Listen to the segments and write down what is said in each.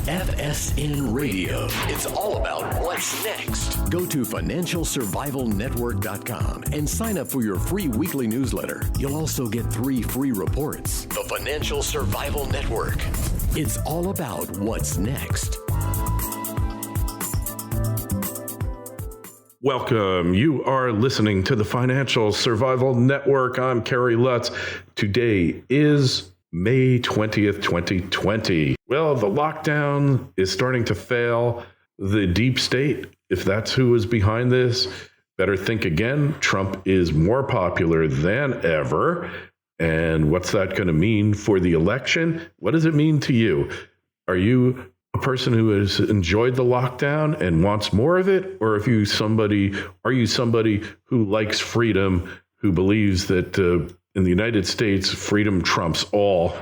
FSN Radio. It's all about what's next. Go to financialsurvivalnetwork.com and sign up for your free weekly newsletter. You'll also get 3 free reports. The Financial Survival Network. It's all about what's next. Welcome. You are listening to the Financial Survival Network. I'm Kerry Lutz. Today is May 20th, 2020. Well, the lockdown is starting to fail. The deep state, if that's who is behind this, better think again. Trump is more popular than ever. And what's that going to mean for the election? What does it mean to you? Are you a person who has enjoyed the lockdown and wants more of it? Or are you somebody who likes freedom, who believes that in the United States, freedom trumps all?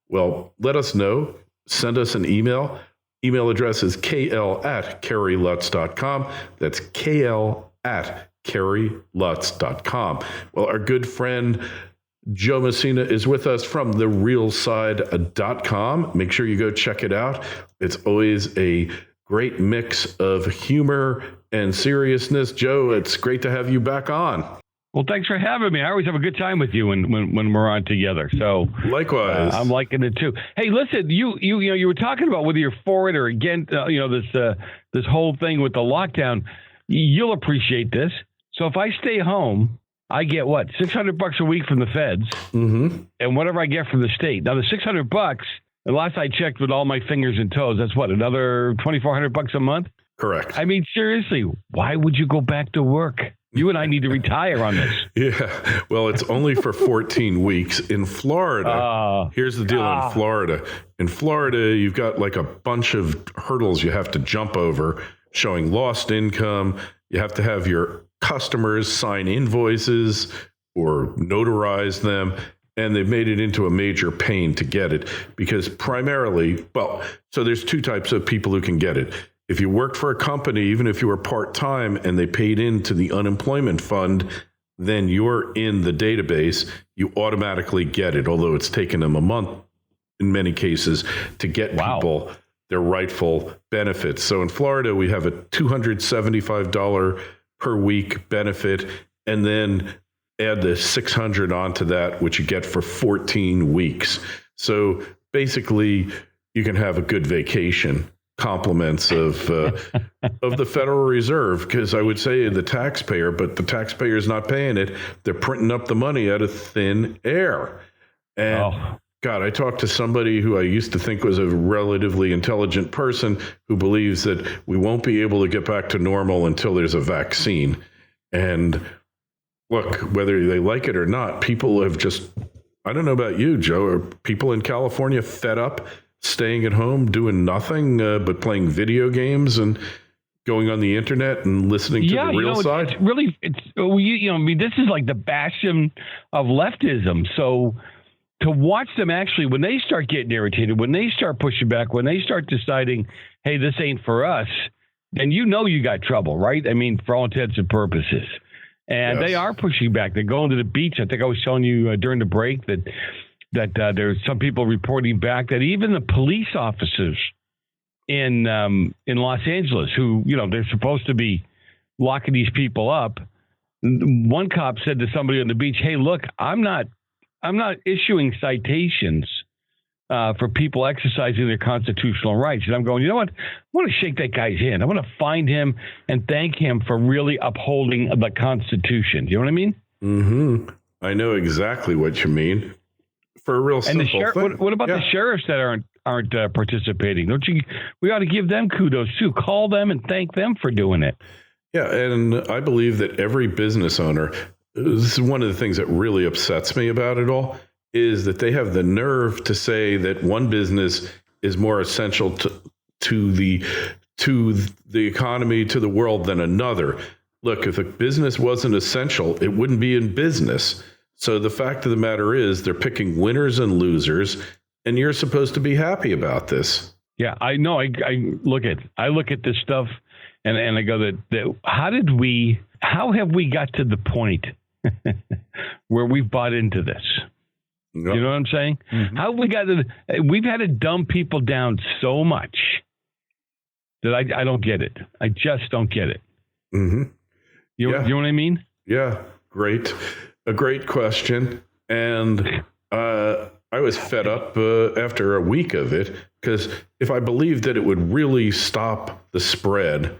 Well, let us know. Send us an email. Email address is kl@kerrylutz.com. That's kl@kerrylutz.com. Well, our good friend Joe Messina is with us from therealside.com. Make sure you go check it out. It's always a great mix of humor and seriousness. Joe, it's great to have you back on. Well, thanks for having me. I always have a good time with you when we're on together. So likewise, I'm liking it too. Hey, listen, you were talking about whether you're for it or against, this whole thing with the lockdown. You'll appreciate this. So if I stay home, I get what, $600 a week from the feds, and whatever I get from the state. Now the $600, the last I checked with all my fingers and toes, that's what, another $2,400 a month. Correct. I mean, seriously, why would you go back to work? You and I need to retire on this. Yeah. Well, it's only for 14 weeks in Florida. Here's the deal in Florida. In Florida, you've got like a bunch of hurdles you have to jump over, showing lost income. You have to have your customers sign invoices or notarize them, and they've made it into a major pain to get it because primarily, so there's 2 types of people who can get it. If you worked for a company, even if you were part-time and they paid into the unemployment fund, then you're in the database. You automatically get it, although it's taken them a month in many cases to get people their rightful benefits. So in Florida, we have a $275 per week benefit, and then add the $600 onto that, which you get for 14 weeks. So basically, you can have a good vacation, compliments of the Federal Reserve, because I would say the taxpayer, but the taxpayer is not paying it. They're printing up the money out of thin air. And God, I talked to somebody who I used to think was a relatively intelligent person who believes that we won't be able to get back to normal until there's a vaccine. And look, whether they like it or not, people have just, I don't know about you, Joe, are people in California fed up staying at home, doing nothing but playing video games and going on the internet and listening to the real side? It's really, this is like the bastion of leftism. So to watch them actually, when they start getting irritated, when they start pushing back, when they start deciding, hey, this ain't for us, then you got trouble, right? I mean, for all intents and purposes. And They are pushing back. They're going to the beach. I think I was telling you during the break that there's some people reporting back that even the police officers in Los Angeles who, they're supposed to be locking these people up. One cop said to somebody on the beach, hey, look, I'm not issuing citations for people exercising their constitutional rights. And I'm going, you know what? I want to shake that guy's hand. I want to find him and thank him for really upholding the Constitution. Do you know what I mean? Mm-hmm. I know exactly what you mean. For a real simple thing. What about the sheriffs that aren't participating? We ought to give them kudos too. Call them and thank them for doing it. Yeah, and I believe that every business owner, this is one of the things that really upsets me about it all, is that they have the nerve to say that one business is more essential to the economy, to the world than another. Look, if a business wasn't essential, it wouldn't be in business. So the fact of the matter is they're picking winners and losers, and you're supposed to be happy about this. Yeah, I know. I look at this stuff and I go that how have we got to the point where we've bought into this? Yep. You know what I'm saying? Mm-hmm. How have we got we've had to dumb people down so much that I don't get it. I just don't get it. Mm-hmm. You know what I mean? Yeah, great. A great question. And I was fed up after a week of it, because if I believed that it would really stop the spread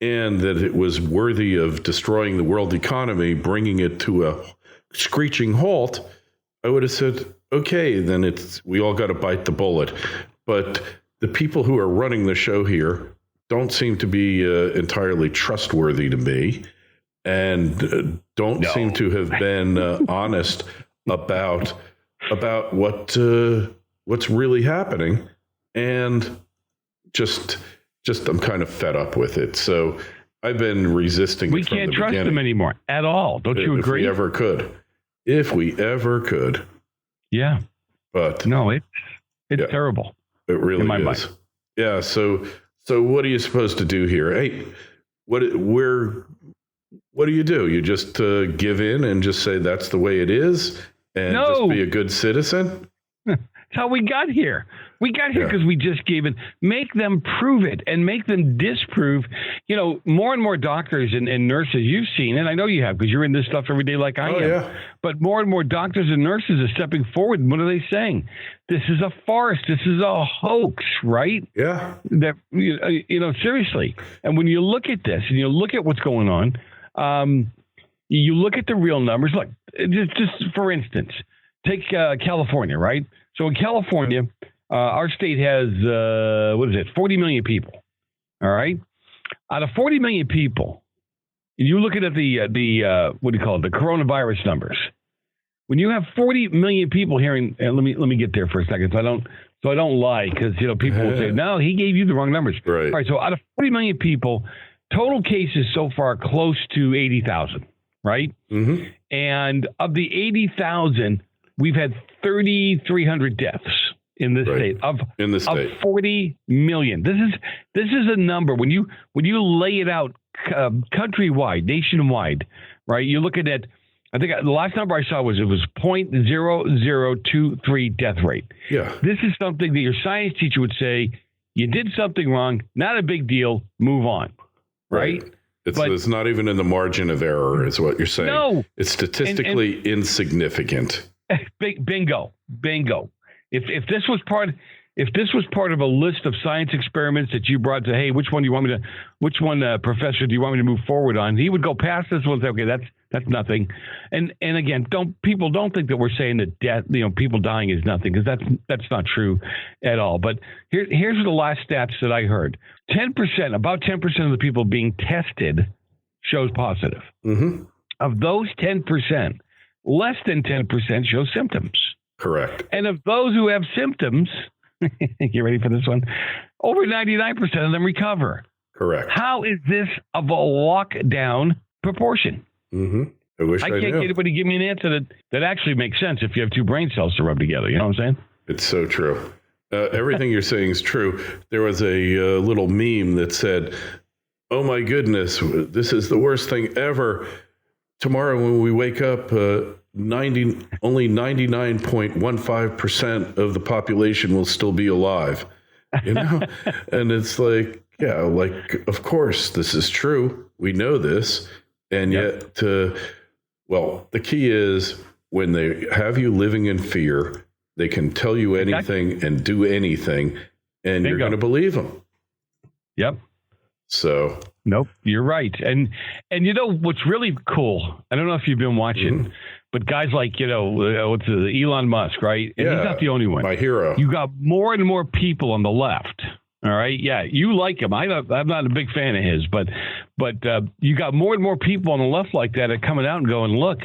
and that it was worthy of destroying the world economy, bringing it to a screeching halt, I would have said, okay, then we all got to bite the bullet. But the people who are running the show here don't seem to be entirely trustworthy to me, and don't seem to have been honest about what's really happening, and just I'm kind of fed up with it. So I've been resisting. We can't trust them anymore at all. Don't you agree? If we ever could. Yeah. But no, it's terrible. It really is. Mind. Yeah. So what are you supposed to do here? Hey, what do you do? You just give in and just say that's the way it is, and just be a good citizen? That's how we got here. We got here because we just gave in. Make them prove it and make them disprove. You know, more and more doctors and nurses, you've seen, and I know you have because you're in this stuff every day like I am. Yeah. But more and more doctors and nurses are stepping forward. And what are they saying? This is a farce. This is a hoax, right? Yeah. That seriously. And when you look at this and you look at what's going on, you look at the real numbers. Look, just for instance, take California, right? So in California, our state has 40 million people. All right, out of 40 million people, you look at the what do you call it, the coronavirus numbers. When you have 40 million people hearing, and let me get there for a second, so I don't lie, because people will say, no, he gave you the wrong numbers. Right. All right. So out of 40 million people, total cases so far close to 80,000. Right. Mm-hmm. And of the 80,000, we've had 3,300 deaths in this state of 40 million. This is a number when you lay it out countrywide, nationwide, right? You look at it. I think the last number I saw was 0.0023 death rate. Yeah, this is something that your science teacher would say. You did something wrong. Not a big deal. Move on. Right. It's not even in the margin of error, is what you're saying. No, it's statistically insignificant. Bingo. If this was part of a list of science experiments that you brought to, hey, which one professor do you want me to move forward on? He would go past this one and say, okay, that's nothing. And again, people don't think that we're saying that death, people dying is nothing, because that's not true at all. But here's the last stats that I heard: about 10% of the people being tested shows positive. Mm-hmm. Of those 10%, less than 10% show symptoms. Correct. And of those who have symptoms, get ready for this one, over 99% of them recover. Correct. How is this of a lockdown proportion? Mm-hmm. I can't get anybody to give me an answer that actually makes sense if you have two brain cells to rub together. You know what I'm saying? It's so true. Everything you're saying is true. There was a little meme that said, oh my goodness, this is the worst thing ever. Tomorrow when we wake up, only 99.15% of the population will still be alive. And it's like, yeah, of course this is true. We know this. And yet, the key is when they have you living in fear, they can tell you anything and do anything, and you're going to believe them. Yep. So. Nope, you're right. And what's really cool, I don't know if you've been watching, but guys like, Elon Musk, right? And he's not the only one. My hero. You got more and more people on the left. All right. Yeah, you like him. I'm not a big fan of his, but you got more and more people on the left like that are coming out and going, look,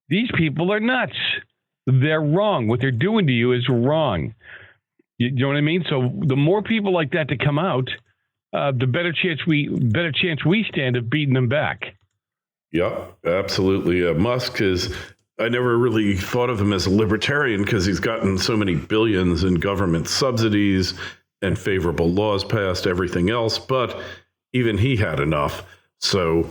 these people are nuts. They're wrong. What they're doing to you is wrong. You know what I mean? So the more people like that to come out, the better chance we stand of beating them back. Yeah, absolutely. Musk is. I never really thought of him as a libertarian because he's gotten so many billions in government subsidies and favorable laws passed, everything else. But even he had enough. So,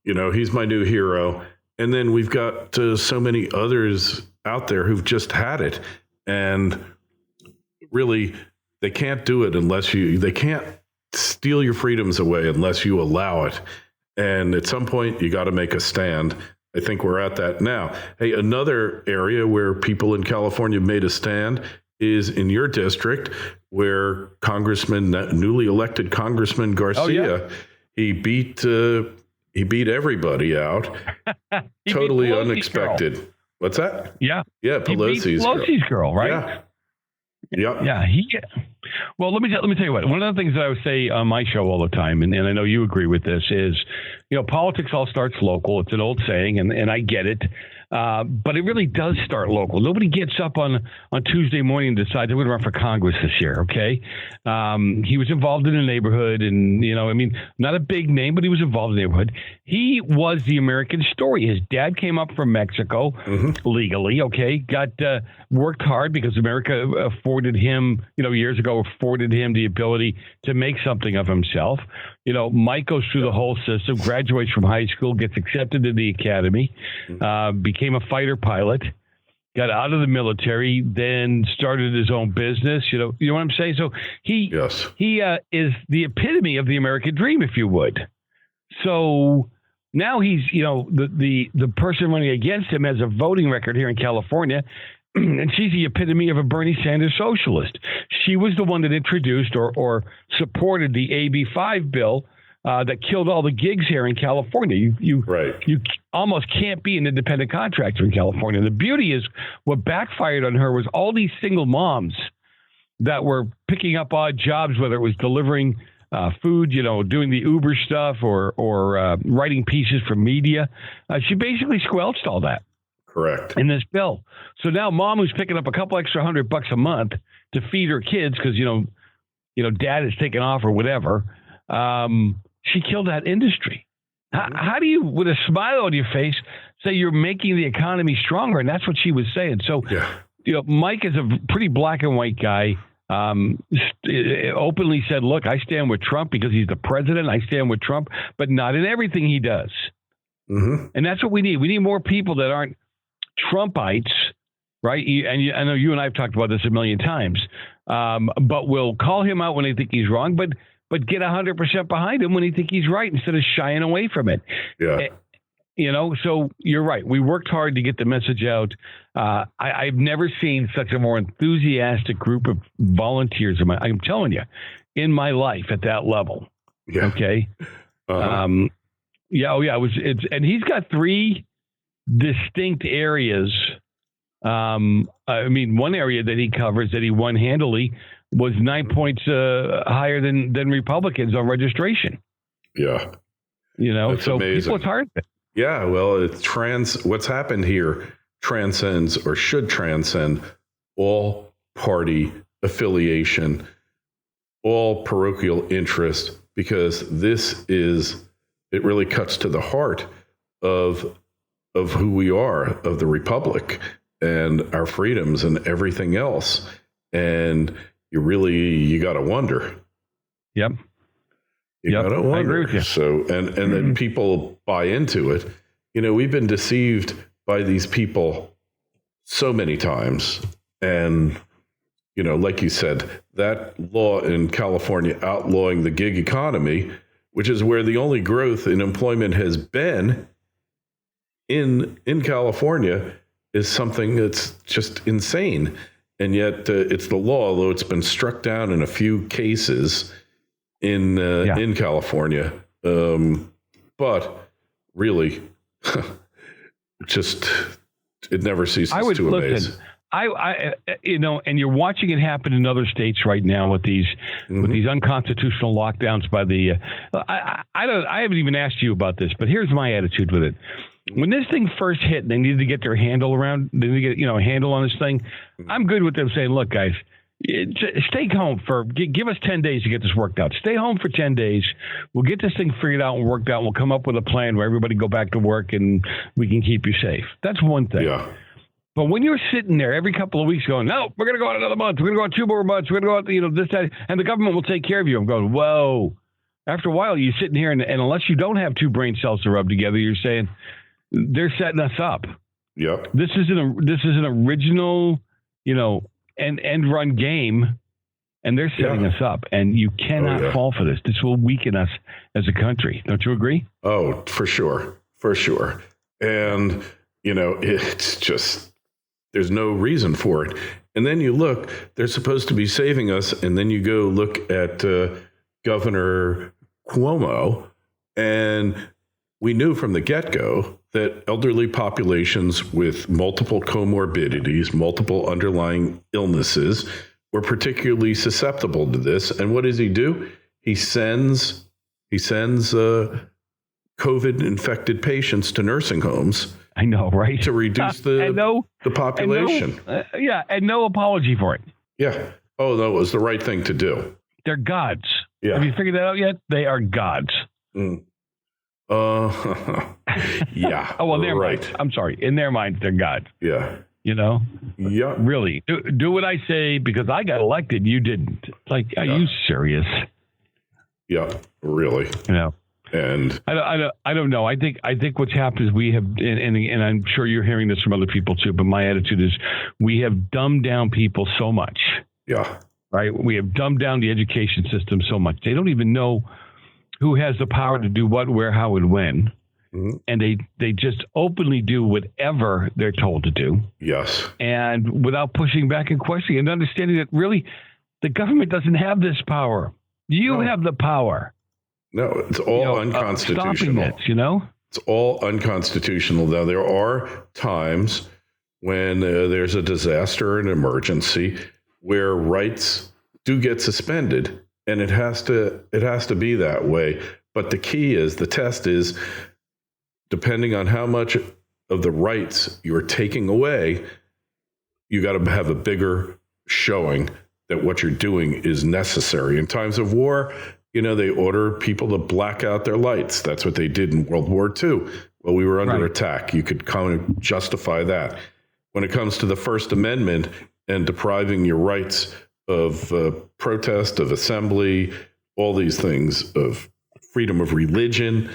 he's my new hero. And then we've got so many others out there who've just had it. And really, they can't do it unless they can't steal your freedoms away unless you allow it. And at some point, you got to make a stand. I think we're at that now. Hey, another area where people in California made a stand is in your district, where newly elected Congressman Garcia, he beat everybody out. Totally unexpected. Girl. What's that? Yeah. Yeah, Pelosi's girl, right? Yeah. Yep. Yeah. Well, let me tell you what. One of the things that I would say on my show all the time, and I know you agree with this, is, politics all starts local. It's an old saying, and I get it. But it really does start local. Nobody gets up on Tuesday morning and decides they're going to run for Congress this year, okay? He was involved in a neighborhood and, not a big name, but he was involved in the neighborhood. He was the American story. His dad came up from Mexico legally, okay? Worked hard because America afforded him, years ago, afforded him the ability to make something of himself. Mike goes through the whole system, graduates from high school, gets accepted to the academy, became a fighter pilot, got out of the military, then started his own business. You know what I'm saying? So he is the epitome of the American dream, if you would. So now he's, the person running against him has a voting record here in California. And she's the epitome of a Bernie Sanders socialist. She was the one that introduced or supported the AB5 bill that killed all the gigs here in California. You almost can't be an independent contractor in California. The beauty is what backfired on her was all these single moms that were picking up odd jobs, whether it was delivering food, doing the Uber stuff or writing pieces for media. She basically squelched all that. Correct. In this bill. So now mom who's picking up a couple extra $100 a month to feed her kids because, dad is taking off or whatever. She killed that industry. How do you, with a smile on your face, say you're making the economy stronger? And that's what she was saying. So, Mike is a pretty black and white guy. Openly said, look, I stand with Trump because he's the president. I stand with Trump, but not in everything he does. And that's what we need. We need more people that aren't Trumpites, right? And I know you and I have talked about this a million times, but we'll call him out when they think he's wrong, but get 100% behind him when they think he's right instead of shying away from it. Yeah. So you're right. We worked hard to get the message out. I've never seen such a more enthusiastic group of volunteers. I'm telling you, in my life at that level. Yeah. Okay. And he's got 3 distinct areas. One area that he covers that he won handily was 9 points higher than Republicans on registration. Yeah. That's so amazing. People, it's hard. Yeah. Well, what's happened here transcends or should transcend all party affiliation, all parochial interest, because it really cuts to the heart of who we are, of the republic and our freedoms and everything else. And you got to wonder. Yep. You got to wonder. I agree with you. So, and then people buy into it. We've been deceived by these people so many times. And, like you said, that law in California outlawing the gig economy, which is where the only growth in employment has been in California, is something that's just insane. And yet it's the law, although it's been struck down in a few cases in California. But really, it never ceases to amaze. And you're watching it happen in other states right now with these unconstitutional lockdowns by the. I haven't even asked you about this, but here's my attitude with it. When this thing first hit, they needed to get their handle around. They needed to get a handle on this thing. I'm good with them saying, "Look, guys, stay home give us 10 days to get this worked out. Stay home for 10 days. We'll get this thing figured out and worked out. We'll come up with a plan where everybody go back to work and we can keep you safe." That's one thing. Yeah. But when you're sitting there every couple of weeks going, "No, we're going to go out another month. We're going to go out 2 more months. We're going to go out, this, that, and the government will take care of you." I'm going, whoa. After a while, you're sitting here, and unless you don't have 2 brain cells to rub together, you're saying they're setting us up. Yep. This is an original, end run game And they're setting us up, and you cannot fall for this. This will weaken us as a country. Don't you agree? Oh, for sure. For sure. And, it's just, there's no reason for it. And then you look, they're supposed to be saving us. And then you go look at Governor Cuomo, and we knew from the get-go that elderly populations with multiple comorbidities, multiple underlying illnesses, were particularly susceptible to this. And what does he do? He sends COVID-infected patients to nursing homes. I know, right? To reduce the population. And no apology for it. Yeah. Oh, no, it was the right thing to do. They're gods. Yeah. Have you figured that out yet? They are gods. Yeah. Oh, well, they're right. I'm sorry. In their minds, they're gods. Yeah. Yeah. Really. Do what I say because I got elected. You didn't. Like, are you serious? Yeah, really. And I don't know. I think what's happened is we have, and I'm sure you're hearing this from other people too, but my attitude is we have dumbed down people so much. Yeah. Right. We have dumbed down the education system so much. They don't even know who has the power to do what, where, how, and when. Mm-hmm. And they just openly do whatever they're told to do. Yes. And without pushing back and questioning and understanding that really the government doesn't have this power. You have the power. No, it's all unconstitutional. Stopping this, It's all unconstitutional. Now, there are times when there's a disaster or an emergency where rights do get suspended, and it has to be that way. But the key is, the test is, depending on how much of the rights you're taking away, you got to have a bigger showing that what you're doing is necessary. In times of war, they order people to black out their lights. That's what they did in World War II. Well, we were under attack. You could kind of justify that. When it comes to the First Amendment and depriving your rights of protest, of assembly, all these things, of freedom of religion,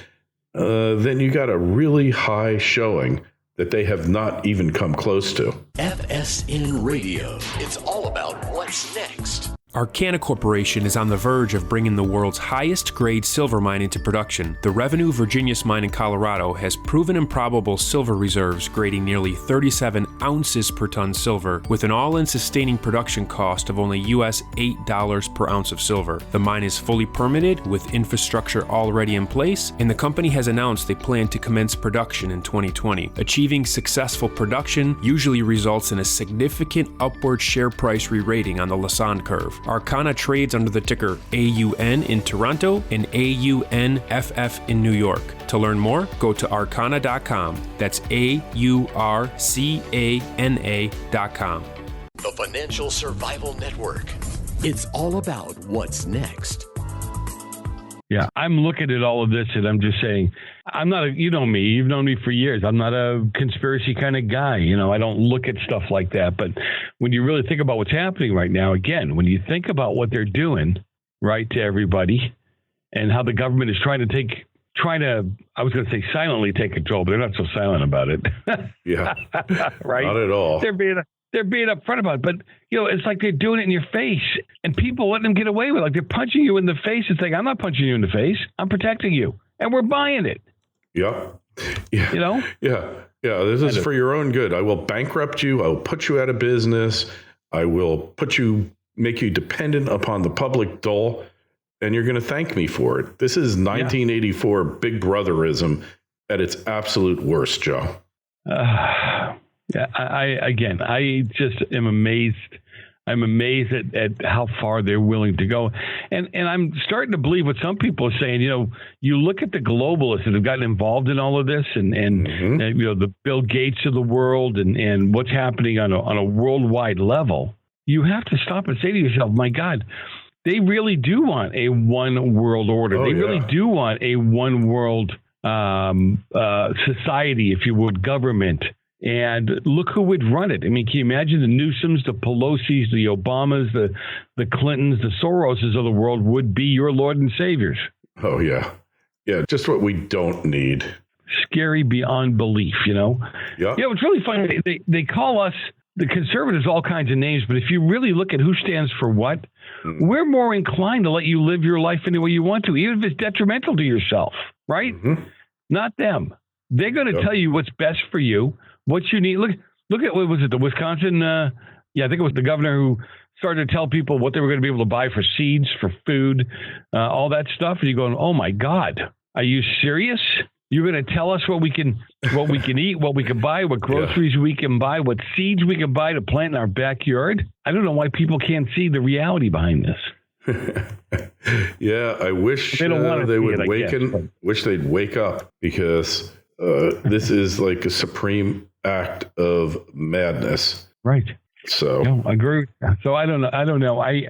then you got a really high showing that they have not even come close to. FSN Radio. It's all about what's next. Arcana Corporation is on the verge of bringing the world's highest grade silver mine into production. The Revenue Virginius mine in Colorado has proven improbable silver reserves grading nearly 37 ounces per ton silver, with an all-in sustaining production cost of only US $8 per ounce of silver. The mine is fully permitted with infrastructure already in place, and the company has announced they plan to commence production in 2020. Achieving successful production usually results in a significant upward share price re-rating on the Lassonde curve. Arcana trades under the ticker AUN in Toronto and AUNFF in New York. To learn more, go to arcana.com. That's AURCANA.com. The Financial Survival Network. It's all about what's next. Yeah, I'm looking at all of this and I'm just saying, I'm not you know me, you've known me for years. I'm not a conspiracy kind of guy. I don't look at stuff like that. But when you really think about what's happening right now, again, when you think about what they're doing, right, to everybody and how the government is trying to, I was going to say silently take control, but they're not so silent about it. Yeah, right? Not at all. They're being upfront about it, but it's like they're doing it in your face, and people let them get away with it. Like they're punching you in the face. It's like, I'm not punching you in the face. I'm protecting you, and we're buying it. Yeah. Yeah. This is for your own good. I will bankrupt you. I will put you out of business. I will make you dependent upon the public dole, and you're going to thank me for it. This is 1984 Big Brotherism at its absolute worst, Joe. Yeah, I just am amazed. I'm amazed at how far they're willing to go. And I'm starting to believe what some people are saying. You look at the globalists that have gotten involved in all of this and the Bill Gates of the world and what's happening on a worldwide level. You have to stop and say to yourself, my God, they really do want a one world order. They really do want a one world society, if you would, government. And look who would run it. I mean, can you imagine the Newsoms, the Pelosi's, the Obamas, the Clintons, the Soroses of the world would be your Lord and Saviors? Oh, yeah. Yeah, just what we don't need. Scary beyond belief, Yeah. It's really funny. They call us the conservatives all kinds of names, but if you really look at who stands for what, we're more inclined to let you live your life any way you want to, even if it's detrimental to yourself, right? Not them. They're going to tell you what's best for you, what you need. Look at, what was it, the Wisconsin? I think it was the governor who started to tell people what they were going to be able to buy for seeds, for food, all that stuff. And you're going, oh my God, are you serious? You're going to tell us what we can eat, what we can buy, what groceries we can buy, what seeds we can buy to plant in our backyard? I don't know why people can't see the reality behind this. Yeah, I wish they would wish they'd wake up, because this is like a supreme act of madness. Right. So I agree. So I don't know. I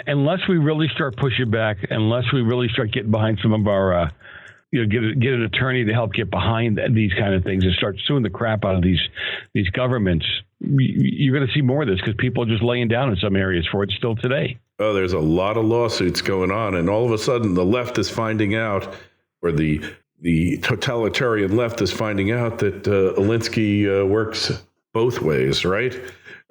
unless we really start pushing back, unless we really start getting behind some of our get an attorney to help get behind these kind of things and start suing the crap out of these governments, you're going to see more of this, because people are just laying down in some areas for it still today. Oh, there's a lot of lawsuits going on, and all of a sudden the left is finding out, or the totalitarian left is finding out that Alinsky works both ways, right?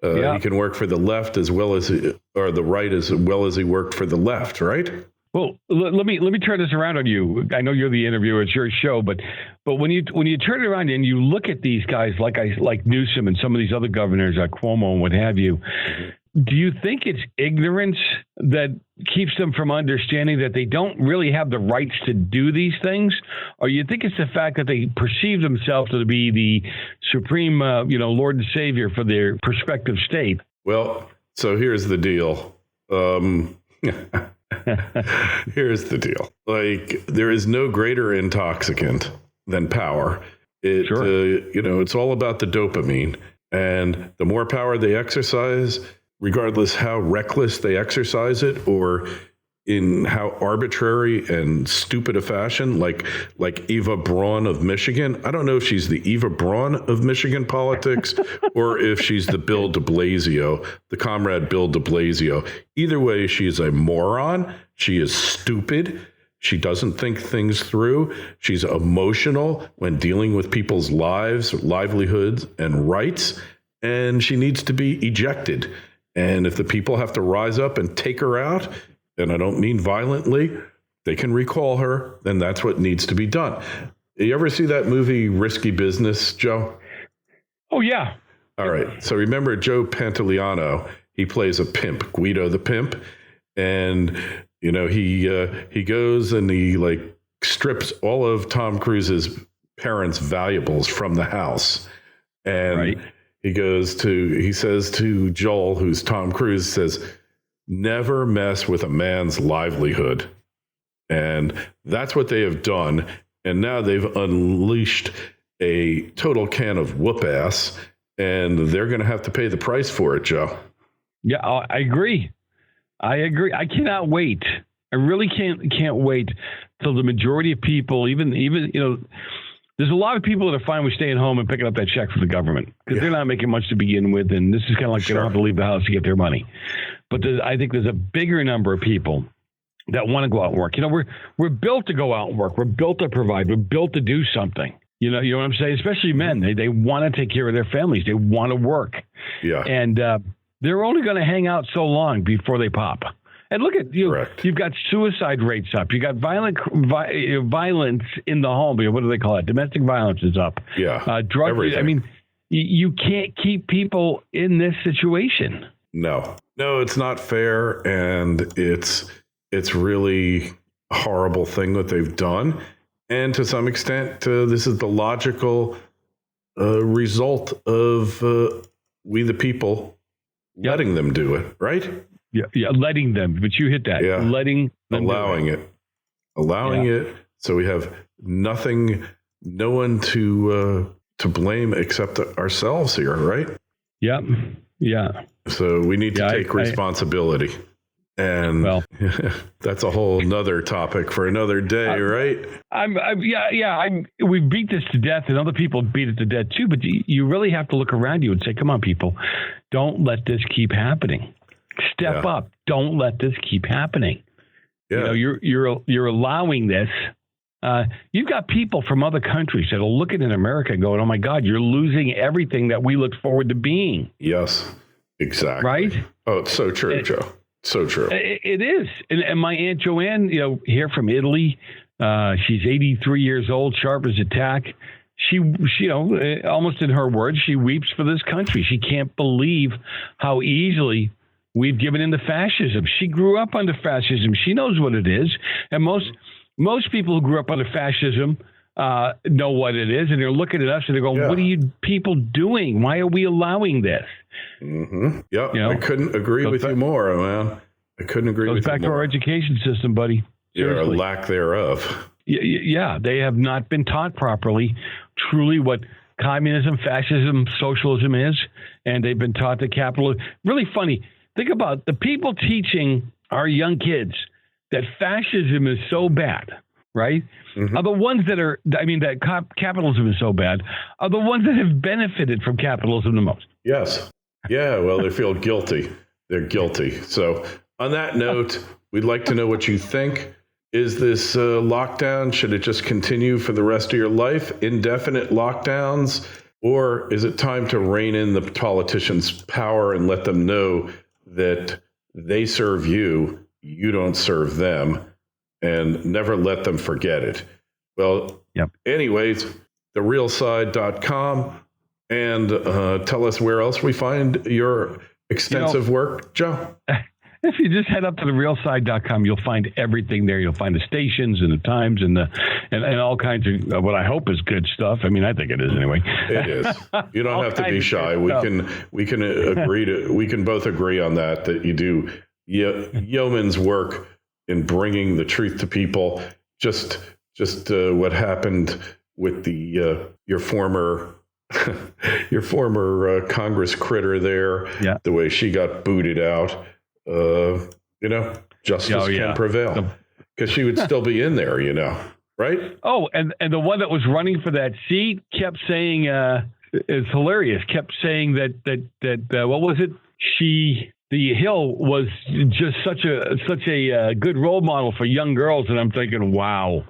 He can work for the left as well as, or the right as well as he worked for the left, right? Well, let me turn this around on you. I know you're the interviewer; it's your show, but when you turn it around and you look at these guys like Newsom and some of these other governors, like Cuomo and what have you, do you think it's ignorance that keeps them from understanding that they don't really have the rights to do these things, or you think it's the fact that they perceive themselves to be the supreme, Lord and Savior for their prospective state? Well, so here's the deal. Here's the deal. Like, there is no greater intoxicant than power. It's all about the dopamine, and the more power they exercise, regardless how reckless they exercise it, or in how arbitrary and stupid a fashion, like Eva Braun of Michigan. I don't know if she's the Eva Braun of Michigan politics or if she's the Bill de Blasio, the comrade Bill de Blasio. Either way, she is a moron. She is stupid. She doesn't think things through. She's emotional when dealing with people's lives, livelihoods, and rights, and she needs to be ejected. And if the people have to rise up and take her out, and I don't mean violently, they can recall her, then that's what needs to be done. You ever see that movie Risky Business, Joe? Oh, yeah. All right. So remember Joe Pantoliano, he plays a pimp, Guido the pimp. And, he goes and he strips all of Tom Cruise's parents' valuables from the house. And he says to Joel, who's Tom Cruise, says, never mess with a man's livelihood. And that's what they have done. And now they've unleashed a total can of whoop ass, and they're going to have to pay the price for it, Joe. Yeah, I agree. I cannot wait. I really can't wait till the majority of people, even there's a lot of people that are fine with staying home and picking up that check from the government because they're not making much to begin with. And this is kind of like they don't have to leave the house to get their money. But I think there's a bigger number of people that want to go out and work. We're built to go out and work. We're built to provide. We're built to do something. You know what I'm saying? Especially men. They want to take care of their families. They want to work. Yeah. And they're only going to hang out so long before they pop. And look at you. Correct. You've got suicide rates up. You got violence in the home. What do they call it? Domestic violence is up. Yeah. Drug. Everything. I mean, you can't keep people in this situation. No, it's not fair, and it's really a horrible thing that they've done. And to some extent, this is the logical result of we the people letting them do it, right? Yeah, letting them. But you hit that. Yeah. Letting them allowing it. Allowing it. So we have no one to blame except ourselves here, right? Yep. Yeah. So we need to take responsibility. And that's a whole nother topic for another day, right? We beat this to death, and other people beat it to death too. But you really have to look around you and say, "Come on, people, don't let this keep happening. Step up. Don't let this keep happening. Yeah. You're allowing this You've got people from other countries that are looking at America going, oh, my God, you're losing everything that we look forward to being. Yes, exactly. Right? Oh, it's so true, Joe. So true. It is. And my Aunt Joanne, here from Italy, she's 83 years old, sharp as a tack. She, almost in her words, she weeps for this country. She can't believe how easily we've given in to fascism. She grew up under fascism. She knows what it is. And most people who grew up under fascism know what it is. And they're looking at us and they're going, What are you people doing? Why are we allowing this? Mm-hmm. Yeah, I couldn't agree with you more, man. I couldn't agree with you more. Goes back to our education system, buddy. Seriously. Or lack thereof. Yeah, they have not been taught properly truly what communism, fascism, socialism is, and they've been taught that capitalism. Really funny. Think about the people teaching our young kids that fascism is so bad, right? Mm-hmm. Are the ones that capitalism is so bad, are the ones that have benefited from capitalism the most. Yes. Yeah, well, they feel guilty. They're guilty. So on that note, we'd like to know what you think. Is this lockdown? Should it just continue for the rest of your life? Indefinite lockdowns? Or is it time to rein in the politicians' power and let them know that they serve you, you don't serve them, and never let them forget it? Well, Anyways, therealside.com, and tell us where else we find your extensive work, Joe. If you just head up to therealside.com, you'll find everything there. You'll find the stations and the times and all kinds of what I hope is good stuff. I mean, I think it is anyway. It is. You don't have to be shy. We can both agree on that you do yeoman's work in bringing the truth to people. Just what happened with your former Congress critter there. Yeah. The way she got booted out. Justice can prevail because she would still be in there, right? Oh, and the one that was running for that seat kept saying, it's hilarious, kept saying that what was it? The Hill was just such a good role model for young girls. And I'm thinking, wow,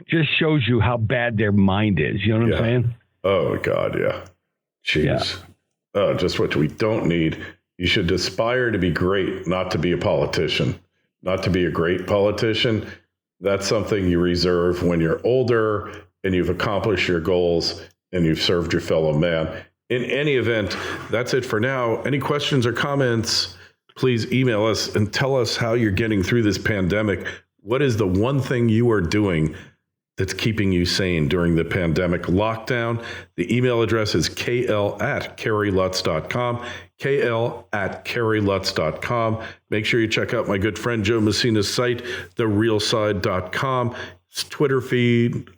just shows you how bad their mind is. You know what I'm saying? Oh, God, yeah. Jeez. Yeah. Oh, just what we don't need. You should aspire to be great, not to be a politician. Not to be a great politician. That's something you reserve when you're older and you've accomplished your goals and you've served your fellow man. In any event, that's it for now. Any questions or comments, please email us and tell us how you're getting through this pandemic. What is the one thing you are doing that's keeping you sane during the pandemic lockdown? The email address is kl@kerrylutz.com, kl@kerrylutz.com. Make sure you check out my good friend Joe Messina's site, therealside.com. Twitter feed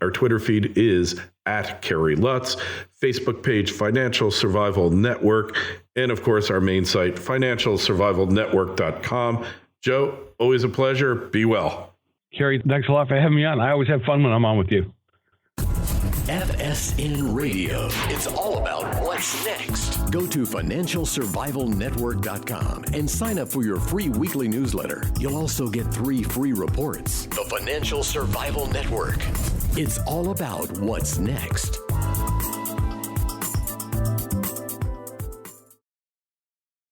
is @KerryLutz. Facebook page, Financial Survival Network. And of course, our main site, financialsurvivalnetwork.com. Joe, always a pleasure. Be well. Kerry, thanks a lot for having me on. I always have fun when I'm on with you. FSN Radio. It's all about what's next. Go to financialsurvivalnetwork.com and sign up for your free weekly newsletter. You'll also get 3 free reports. The Financial Survival Network. It's all about what's next.